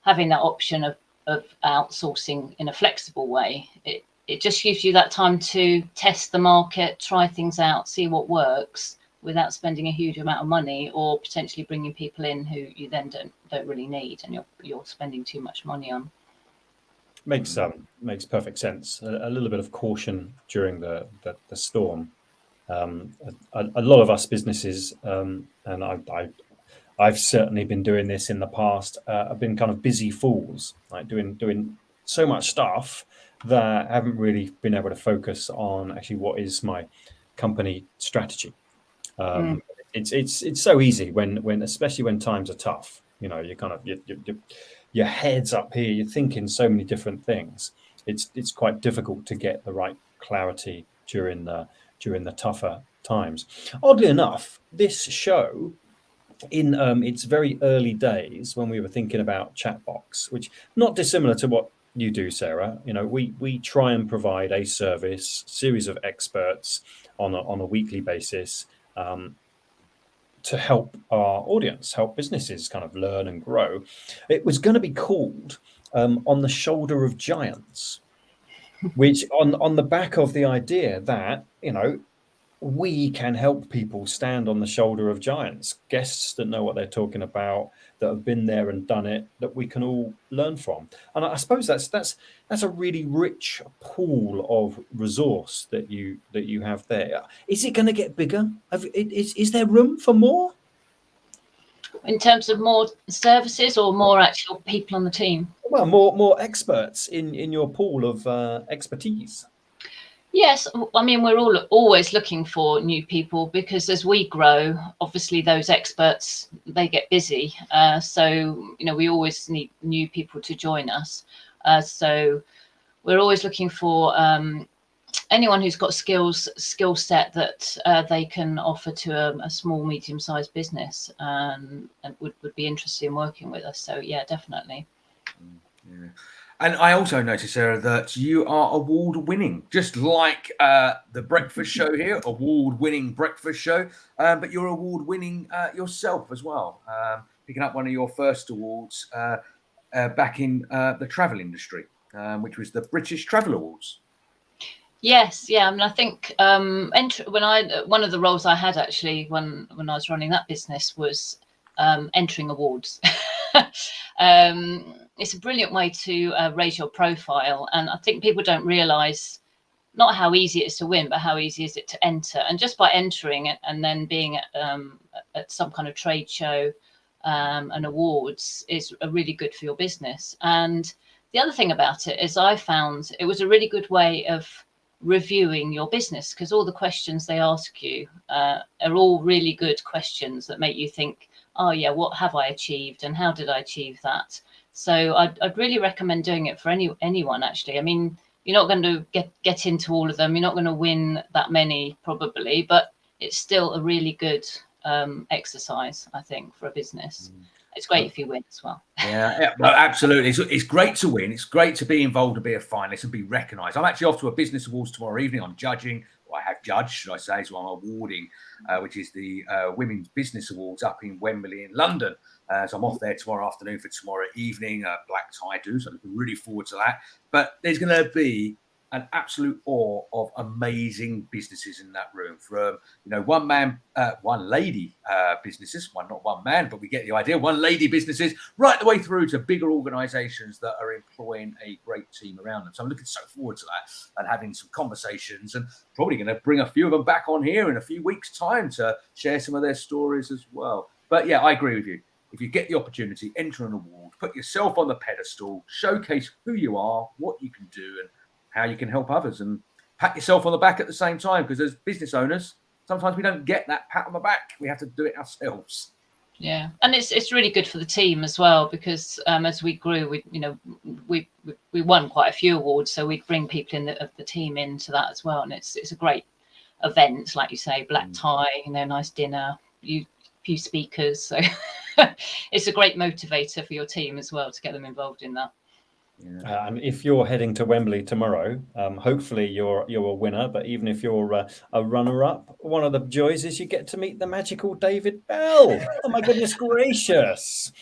having that option of outsourcing in a flexible way, it just gives you that time to test the market, try things out, see what works, without spending a huge amount of money or potentially bringing people in who you then don't really need and you're spending too much money on. Makes perfect sense. A little bit of caution during the storm. A lot of us businesses, and I've certainly been doing this in the past, have been kind of busy fools, like doing so much stuff that I haven't really been able to focus on actually what is my company strategy. It's so easy when especially when times are tough. You kind of your head's up here, you're thinking so many different things. It's quite difficult to get the right clarity during the tougher times. Oddly enough, this show, in its very early days, when we were thinking about Chatbox, which not dissimilar to what you do, Sarah, we try and provide a series of experts on a weekly basis, to help our audience, help businesses kind of learn and grow. It was going to be called On the Shoulder of Giants, which on the back of the idea that, we can help people stand on the shoulder of giants, guests that know what they're talking about, that have been there and done it, that we can all learn from. And I suppose that's a really rich pool of resource that you have there. Is it going to get bigger? Is there room for more? In terms of more services or more actual people on the team? Well, more experts in your pool of expertise. Yes, I mean, we're always looking for new people, because as we grow, obviously those experts, they get busy. So, we always need new people to join us. So we're always looking for anyone who's got skill set that they can offer to a small, medium-sized business, and would be interested in working with us. So, yeah, definitely. Yeah. And I also noticed, Sarah, that you are award-winning, just like the breakfast show here, award-winning breakfast show, but you're award-winning yourself as well, picking up one of your first awards back in the travel industry, which was the British Travel Awards. Yes, yeah. I mean, I think one of the roles I had actually when I was running that business was entering awards. It's a brilliant way to raise your profile, and I think people don't realise not how easy it is to win, but how easy is it to enter. And just by entering it and then being at some kind of trade show and awards is really good for your business. And the other thing about it is I found it was a really good way of reviewing your business, because all the questions they ask you are all really good questions that make you think, oh yeah, what have I achieved and how did I achieve that? So I'd really recommend doing it for anyone, actually. I mean, you're not going to get into all of them. You're not going to win that many probably, but it's still a really good exercise, I think, for a business. It's great if you win as well. Yeah, well, absolutely. It's great to win. It's great to be involved and be a finalist and be recognised. I'm actually off to a business awards tomorrow evening. I'm judging. I have judged, should I say, so I'm awarding, which is the Women's Business Awards up in Wembley in London. So I'm off there tomorrow afternoon for tomorrow evening, black tie do, so I'm looking really forward to that. But there's going to be an absolute awe of amazing businesses in that room, from one lady businesses, not one man, but we get the idea, one lady businesses, right the way through to bigger organisations that are employing a great team around them. So I'm looking so forward to that and having some conversations, and probably going to bring a few of them back on here in a few weeks' time to share some of their stories as well. But yeah, I agree with you. If you get the opportunity, enter an award, put yourself on the pedestal, showcase who you are, what you can do, and how you can help others, and pat yourself on the back at the same time, because as business owners, sometimes we don't get that pat on the back. We have to do it ourselves. Yeah, and it's really good for the team as well, because as we grew, we won quite a few awards, so we'd bring people of the team into that as well, and it's a great event, like you say, black tie, nice dinner, few speakers, so it's a great motivator for your team as well to get them involved in that. Yeah. And if you're heading to Wembley tomorrow, hopefully you're a winner. But even if you're a runner-up, one of the joys is you get to meet the magical David Bell. Oh my goodness gracious!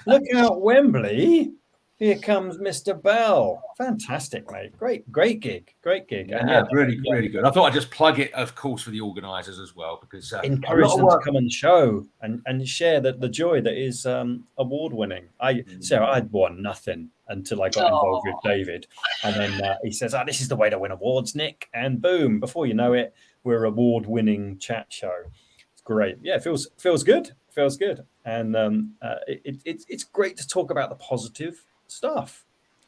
Look out, Wembley! Here comes Mr. Bell. Fantastic, mate. Great gig. Yeah, really good. I thought I'd just plug it, of course, for the organisers as well, because encourage them to come on the show and share the joy that is award winning. Sarah, I'd won nothing until I got involved with David, and then he says, "This is the way to win awards, Nick," and boom! Before you know it, we're award winning chat show. It's great. Yeah, it feels good. And it's great to talk about the positive stuff.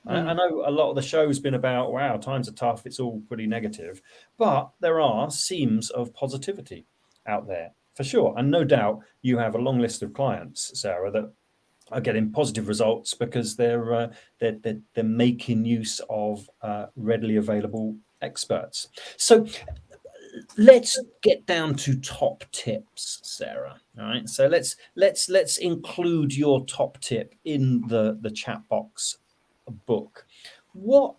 I know a lot of the show's been about, wow, times are tough, it's all pretty negative, but there are seams of positivity out there for sure. And no doubt you have a long list of clients, Sarah, that are getting positive results because they're making use of readily available experts. So let's get down to top tips, Sarah. All right. So let's include your top tip in the Chatbox book. What,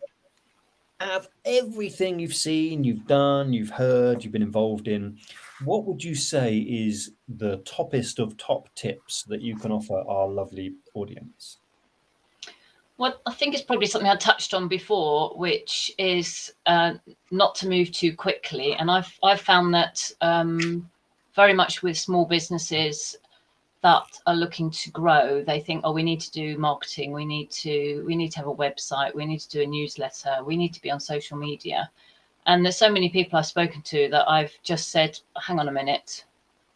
out of everything you've seen, you've done, you've heard, you've been involved in, what would you say is the toppest of top tips that you can offer our lovely audience? Well, I think it's probably something I touched on before, which is not to move too quickly. And I've found that very much with small businesses that are looking to grow, they think, we need to do marketing, we need to have a website, we need to do a newsletter, we need to be on social media. And there's so many people I've spoken to that I've just said, hang on a minute,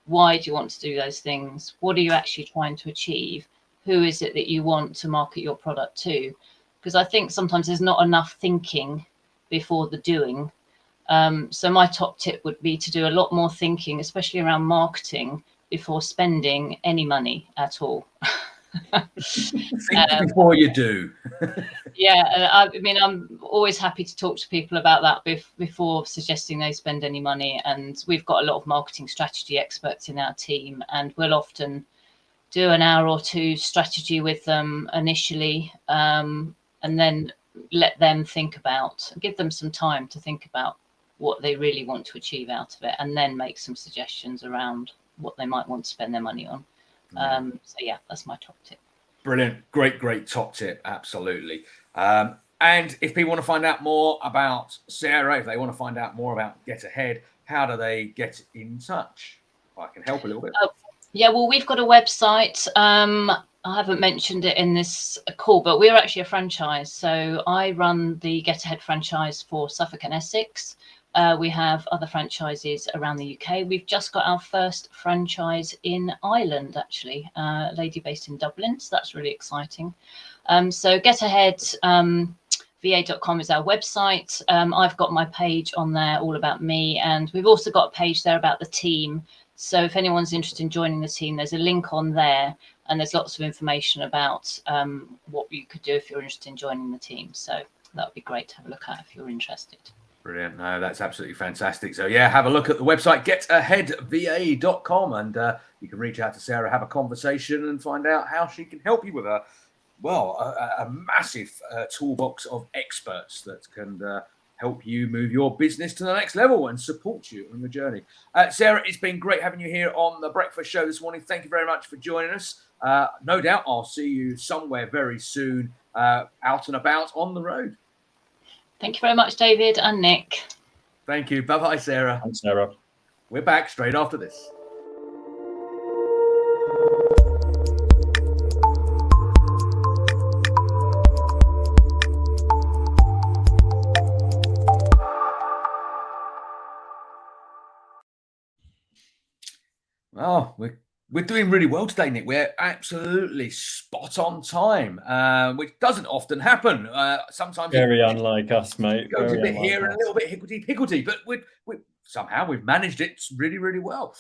why do you want to do those things? What are you actually trying to achieve? Who is it that you want to market your product to? Because I think sometimes there's not enough thinking before the doing. So my top tip would be to do a lot more thinking, especially around marketing, before spending any money at all. Think before you do. I mean, I'm always happy to talk to people about that before suggesting they spend any money. And we've got a lot of marketing strategy experts in our team, and we'll often do an hour or two strategy with them initially, and then let them give them some time to think about what they really want to achieve out of it, and then make some suggestions around what they might want to spend their money on. So yeah, that's my top tip. Brilliant. Great top tip. Absolutely. And if people want to find out more about Sarah, if they want to find out more about Get Ahead, how do they get in touch? I can help a little bit. Yeah, well, we've got a website. I haven't mentioned it in this call, but we're actually a franchise. So I run the Get Ahead franchise for Suffolk and Essex. We have other franchises around the UK. We've just got our first franchise in Ireland, actually, a lady based in Dublin. So that's really exciting. So getahead.va.com is our website. I've got my page on there all about me. And we've also got a page there about the team. So if anyone's interested in joining the team, there's a link on there. And there's lots of information about what you could do if you're interested in joining the team. So that would be great to have a look at if you're interested. Brilliant. No, that's absolutely fantastic. So yeah, have a look at the website, getaheadva.com, and you can reach out to Sarah, have a conversation and find out how she can help you with a massive toolbox of experts that can help you move your business to the next level and support you on your journey. Sarah, it's been great having you here on the Breakfast Show this morning. Thank you very much for joining us. No doubt I'll see you somewhere very soon, out and about on the road. Thank you very much, David and Nick. Thank you. Bye-bye, Sarah. Thanks, Sarah. We're back straight after this. Oh, we're doing really well today, Nick. We're absolutely spot on time, which doesn't often happen. Sometimes Very unlike us, mate. Goes Very a bit unlike here and us. a little bit higgledy-piggledy, but somehow we've managed it really, really well.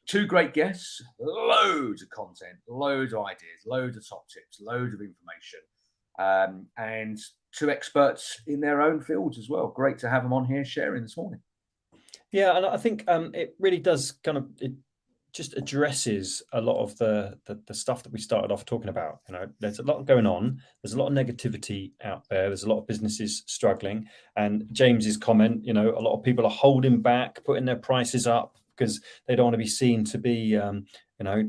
Two great guests, loads of content, loads of ideas, loads of top tips, loads of information, and two experts in their own fields as well. Great to have them on here sharing this morning. Yeah, and I think it really does it just addresses a lot of the stuff that we started off talking about. You know, there's a lot going on. There's a lot of negativity out there. There's a lot of businesses struggling. And James's comment, you know, a lot of people are holding back, putting their prices up because they don't want to be seen to be, you know,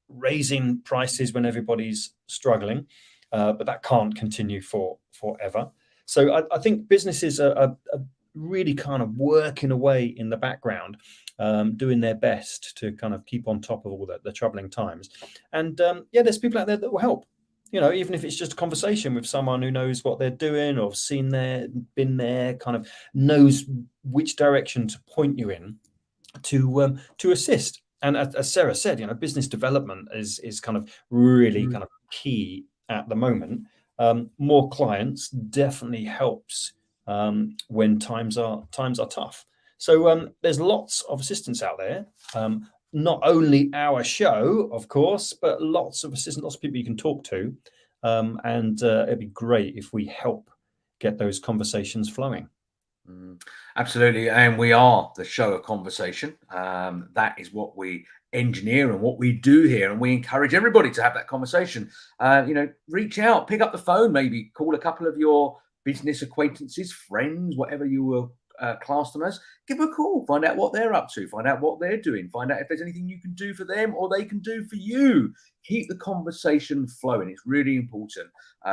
raising prices when everybody's struggling. But that can't continue forever. So I think businesses are really kind of working away in the background, doing their best to kind of keep on top of all the troubling times. And yeah, there's people out there that will help, you know, even if it's just a conversation with someone who knows what they're doing or seen there, been there, kind of knows which direction to point you in to assist. And as Sarah said, you know, business development is kind of really kind of key at the moment. More clients definitely helps when times are tough. So there's lots of assistance out there. Not only our show, of course, but lots of assistance, lots of people you can talk to. And it'd be great if we help get those conversations flowing. Absolutely. And we are the show of conversation. That is what we engineer and what we do here. And we encourage everybody to have that conversation. You know, reach out, pick up the phone, maybe call a couple of your business acquaintances, friends, whatever you will class them as. Give them a call, find out what they're up to, find out what they're doing, find out if there's anything you can do for them or they can do for you. Keep the conversation flowing. It's really important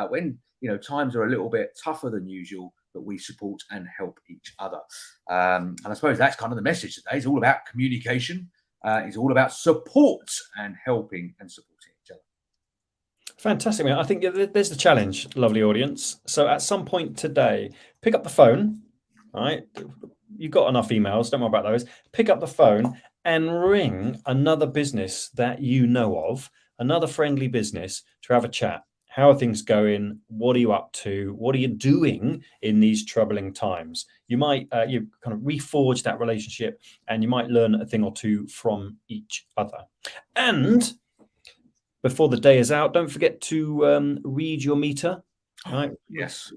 when, you know, times are a little bit tougher than usual, that we support and help each other. And I suppose that's kind of the message today. It's all about communication. It's all about support and helping and supporting each other. Fantastic, man. I think there's the challenge, lovely audience. So at some point today, pick up the phone. All right, you've got enough emails, don't worry about those. Pick up the phone and ring another business that you know of, another friendly business, to have a chat. How are things going? What are you up to? What are you doing in these troubling times? You might you kind of reforge that relationship, and you might learn a thing or two from each other. And before the day is out, don't forget to read your meter. Right? Yes.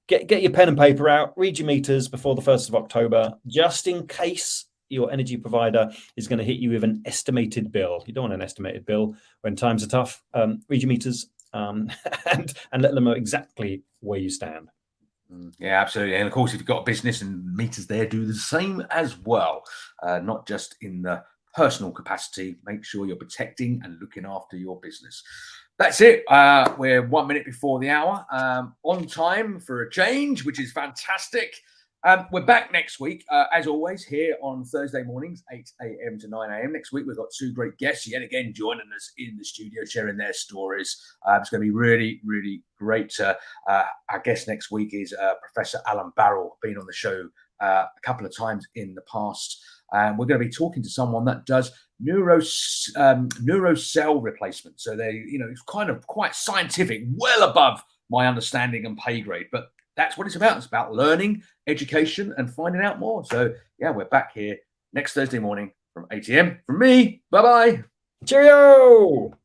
Get your pen and paper out. Read your meters before the 1st of October, just in case your energy provider is going to hit you with an estimated bill. You don't want an estimated bill when times are tough. Read your meters. And let them know exactly where you stand. Yeah, absolutely. And of course, if you've got a business and meters there, do the same as well. Not just in the personal capacity. Make sure you're protecting and looking after your business. That's it. We're 1 minute before the hour. On time for a change, which is fantastic. We're back next week, as always, here on Thursday mornings, 8 a.m. to 9 a.m. Next week, we've got two great guests yet again joining us in the studio, sharing their stories. It's going to be really, really great. Our guest next week is Professor Alan Barrell, been on the show a couple of times in the past. And we're going to be talking to someone that does neurocell replacement. So they, you know, it's kind of quite scientific, well above my understanding and pay grade, but that's what it's about. It's about learning, education, and finding out more. So, yeah, we're back here next Thursday morning from 8 a.m. From me. Bye-bye. Cheerio.